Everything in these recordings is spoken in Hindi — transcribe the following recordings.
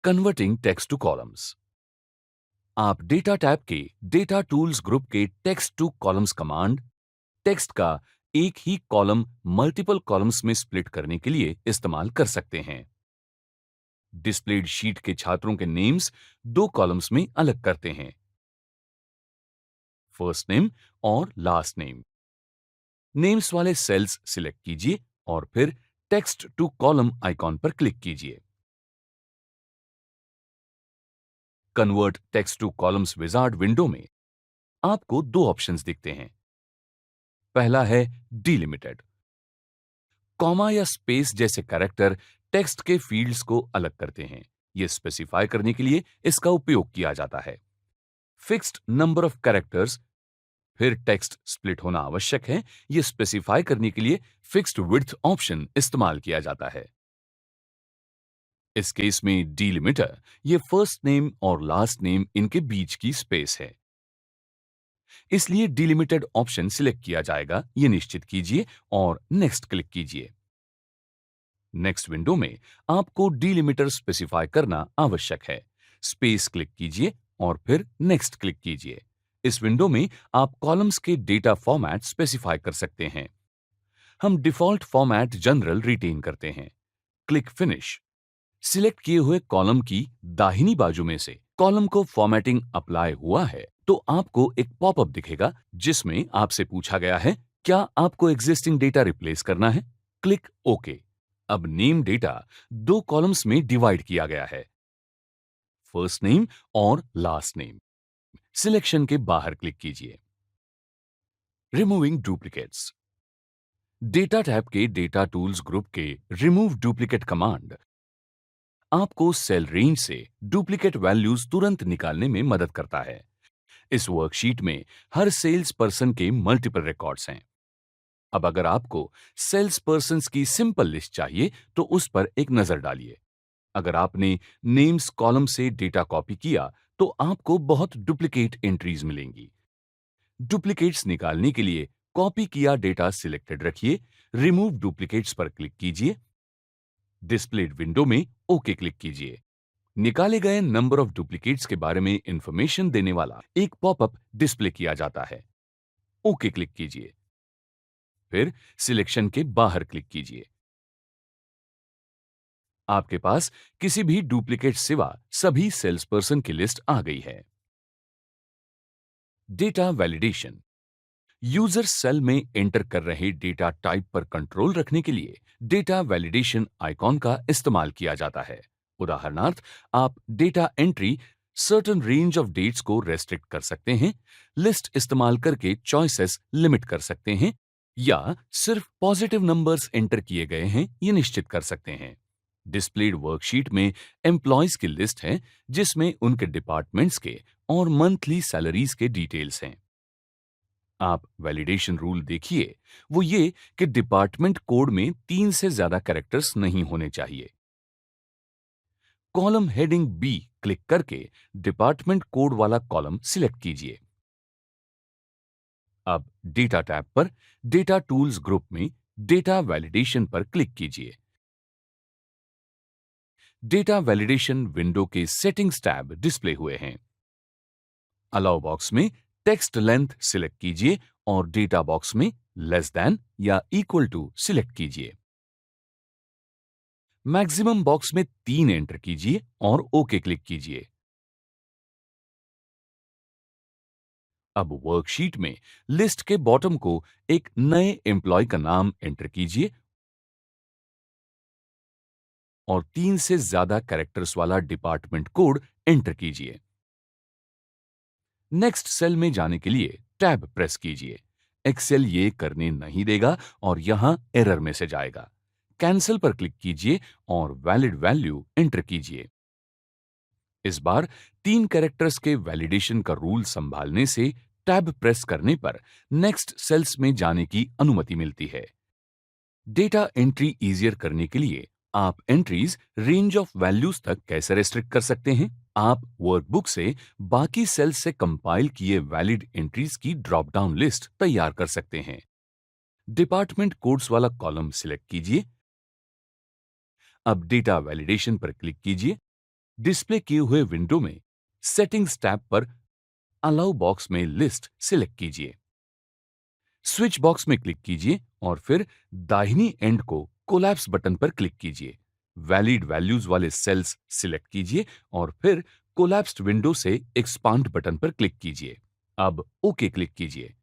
Converting text two columns. आप डेटा टैब के डेटा टूल्स ग्रुप के text two columns command text का एक ही कॉलम मल्टीपल कॉलम्स में स्प्लिट करने के लिए इस्तेमाल कर सकते हैं। डिस्प्लेड शीट के छात्रों के नेम्स दो कॉलम्स में अलग करते हैं, फर्स्ट नेम और लास्ट नेम। नेम्स वाले सेल्स सिलेक्ट कीजिए और फिर टेक्स्ट टू कॉलम आइकॉन पर क्लिक कीजिए। Convert text two columns wizard window में आपको दो ऑप्शंस दिखते हैं। पहला है डिलिमिटेड। कॉमा या स्पेस जैसे कैरेक्टर टेक्स्ट के फील्ड्स को अलग करते हैं। यह स्पेसिफाई करने के लिए इसका उपयोग किया जाता है। फिक्स्ड नंबर ऑफ कैरेक्टर्स, फिर टेक्स्ट स्प्लिट होना आवश्यक है। यह स्पेसिफाई करने के लिए फिक्स्ड विड्थ ऑप्शन इस्तेमाल किया जाता है। इस केस में डिलिमिटर यह फर्स्ट नेम और लास्ट नेम इनके बीच की स्पेस है, इसलिए डिलिमिटेड ऑप्शन सिलेक्ट किया जाएगा। यह निश्चित कीजिए और नेक्स्ट क्लिक कीजिए। नेक्स्ट विंडो में आपको डिलिमिटर स्पेसिफाई करना आवश्यक है। स्पेस क्लिक कीजिए और फिर नेक्स्ट क्लिक कीजिए। इस विंडो में आप कॉलम्स के डेटा फॉर्मेट स्पेसिफाई कर सकते हैं। हम डिफॉल्ट फॉर्मेट जनरल रिटेन करते हैं। Click finish. सिलेक्ट किए हुए कॉलम की दाहिनी बाजू में से कॉलम को फॉर्मेटिंग अप्लाई हुआ है तो आपको एक पॉपअप दिखेगा जिसमें आपसे पूछा गया है, क्या आपको एग्जिस्टिंग डेटा रिप्लेस करना है? Click okay. अब नेम डेटा दो कॉलम्स में डिवाइड किया गया है, फर्स्ट नेम और लास्ट नेम। सिलेक्शन के बाहर क्लिक कीजिए। Removing duplicates. डेटा टैब के डेटा टूल्स ग्रुप के रिमूव डुप्लीकेट कमांड आपको सेल रेंज से डुप्लीकेट वैल्यूज तुरंत निकालने में मदद करता है। इस वर्कशीट में हर सेल्स पर्सन के मल्टीपल रिकॉर्ड्स हैं। अब अगर आपको सेल्स पर्सन्स की सिंपल लिस्ट चाहिए तो उस पर एक नजर डालिए। अगर आपने नेम्स कॉलम से डेटा कॉपी किया तो आपको बहुत डुप्लीकेट एंट्रीज मिलेंगी। डुप्लीकेट्स निकालने के लिए कॉपी किया डेटा सिलेक्टेड रखिए, रिमूव डुप्लीकेट्स पर क्लिक कीजिए। डिस्प्लेड विंडो में ओके क्लिक कीजिए। निकाले गए नंबर ऑफ डुप्लीकेट्स के बारे में इंफॉर्मेशन देने वाला एक पॉपअप डिस्प्ले किया जाता है। ओके क्लिक कीजिए, फिर सिलेक्शन के बाहर क्लिक कीजिए। आपके पास किसी भी डुप्लीकेट सिवा सभी सेल्स पर्सन की लिस्ट आ गई है। Data validation. यूजर सेल में एंटर कर रहे डेटा टाइप पर कंट्रोल रखने के लिए डेटा वैलिडेशन आइकॉन का इस्तेमाल किया जाता है। उदाहरणार्थ, आप data entry certain range of dates को रेस्ट्रिक्ट कर सकते हैं, लिस्ट इस्तेमाल करके चॉइसेस लिमिट कर सकते हैं, या सिर्फ पॉजिटिव नंबर्स एंटर किए गए हैं ये निश्चित कर सकते हैं। डिस्प्लेड वर्कशीट में एम्प्लॉयज की लिस्ट है जिसमें उनके डिपार्टमेंट्स के और मंथली सैलरीज के डिटेल्स हैं। आप वैलिडेशन रूल देखिए, वो ये कि डिपार्टमेंट कोड में 3 से ज्यादा कैरेक्टर्स नहीं होने चाहिए। कॉलम हेडिंग बी क्लिक करके डिपार्टमेंट कोड वाला कॉलम सिलेक्ट कीजिए। अब डेटा टैब पर डेटा टूल्स ग्रुप में डेटा वैलिडेशन पर क्लिक कीजिए। डेटा वैलिडेशन विंडो के सेटिंग्स टैब डिस्प्ले हुए हैं। अलाउ बॉक्स में टेक्स्ट लेंथ सिलेक्ट कीजिए और डेटा बॉक्स में लेस देन या इक्वल टू सिलेक्ट कीजिए। मैक्सिमम बॉक्स में 3 एंटर कीजिए और ओके क्लिक कीजिए। अब वर्कशीट में लिस्ट के बॉटम को एक नए एम्प्लॉय का नाम एंटर कीजिए और 3 से ज्यादा कैरेक्टर्स वाला डिपार्टमेंट कोड एंटर कीजिए। नेक्स्ट सेल में जाने के लिए टैब प्रेस कीजिए। एक्सेल ये करने नहीं देगा और यहां एरर मैसेज आएगा। कैंसिल पर क्लिक कीजिए और वैलिड वैल्यू एंटर कीजिए। इस बार 3 कैरेक्टर्स के वैलिडेशन का रूल संभालने से टैब प्रेस करने पर नेक्स्ट सेल्स में जाने की अनुमति मिलती है। डेटा एंट्री इजियर करने के लिए आप एंट्रीज रेंज ऑफ वैल्यूज तक कैसे रेस्ट्रिक्ट कर सकते हैं? आप वर्कबुक से बाकी सेल्स से कंपाइल किए वैलिड एंट्रीज की ड्रॉप डाउन लिस्ट तैयार कर सकते हैं। डिपार्टमेंट कोड्स वाला कॉलम सिलेक्ट कीजिए। अब डेटा वैलिडेशन पर क्लिक कीजिए। डिस्प्ले किए हुए विंडो में सेटिंग्स टैब पर अलाउ बॉक्स में लिस्ट सिलेक्ट कीजिए। स्विच बॉक्स में क्लिक कीजिए और फिर दाहिनी एंड को कोलैप्स बटन पर क्लिक कीजिए। वैलिड वैल्यूज वाले सेल्स सिलेक्ट कीजिए और फिर कोलैप्स्ड विंडो से एक्सपांड बटन पर क्लिक कीजिए। अब ओके क्लिक कीजिए।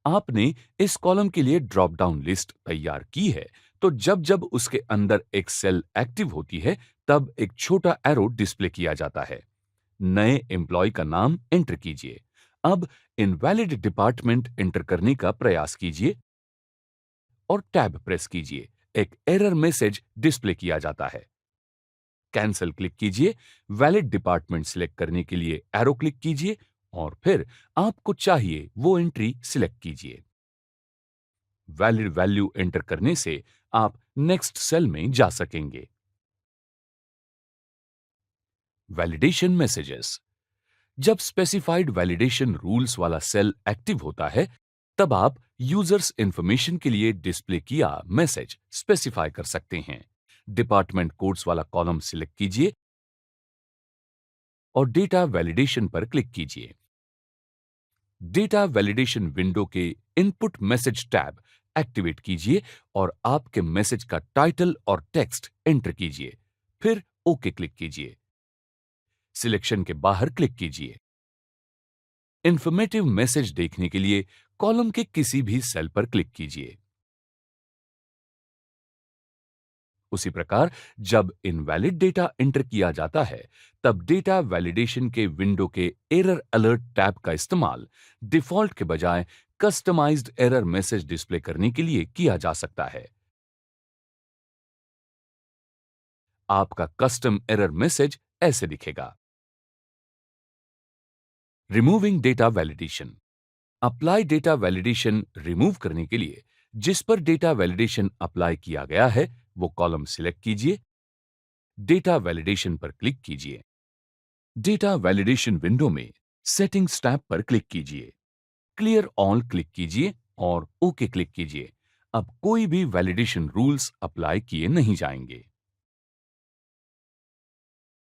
आपने इस कॉलम के लिए ड्रॉप डाउन लिस्ट तैयार की है, तो जब जब उसके अंदर एक सेल एक्टिव होती है, तब एक छोटा एरो डिस्प्ले किया जाता है। नए एम्प्लॉय का नाम एंटर कीजिए। अब इनवैलिड डिपार्टमेंट एंटर करने का प्रयास कीजिए और टैब प्रेस कीजिए। एक एरर मैसेज डिस्प्ले किया जाता है। कैंसिल क्लिक कीजिए। वैलिड डिपार्टमेंट सिलेक्ट करने के लिए एरो क्लिक कीजिए और फिर आपको चाहिए वो एंट्री सिलेक्ट कीजिए। वैलिड वैल्यू एंटर करने से आप नेक्स्ट सेल में जा सकेंगे। Validation messages. जब स्पेसिफाइड वैलिडेशन रूल्स वाला सेल एक्टिव होता है, तब आप यूजर्स इंफॉर्मेशन के लिए डिस्प्ले किया मैसेज स्पेसिफाई कर सकते हैं। डिपार्टमेंट कोड्स वाला कॉलम सिलेक्ट कीजिए और डेटा वैलिडेशन पर क्लिक कीजिए। डेटा वैलिडेशन विंडो के इनपुट मैसेज टैब एक्टिवेट कीजिए और आपके मैसेज का टाइटल और टेक्स्ट एंटर कीजिए। फिर ओके क्लिक कीजिए। सिलेक्शन के बाहर क्लिक कीजिए। इंफॉर्मेटिव मैसेज देखने के लिए कॉलम के किसी भी सेल पर क्लिक कीजिए। उसी प्रकार जब इनवैलिड डेटा एंटर किया जाता है, तब डेटा वैलिडेशन के विंडो के एरर अलर्ट टैब का इस्तेमाल डिफॉल्ट के बजाय कस्टमाइज्ड एरर मैसेज डिस्प्ले करने के लिए किया जा सकता है। आपका कस्टम एरर मैसेज ऐसे दिखेगा। Removing data validation. Apply data validation remove करने के लिए जिस पर डेटा वैलिडेशन अप्लाई किया गया है, वो कॉलम सिलेक्ट कीजिए। डेटा वैलिडेशन पर क्लिक कीजिए। डेटा वैलिडेशन विंडो में सेटिंग्स टैब पर क्लिक कीजिए। क्लियर ऑल क्लिक कीजिए और ओके क्लिक कीजिए। अब कोई भी वैलिडेशन रूल्स अप्लाई किए नहीं जाएंगे।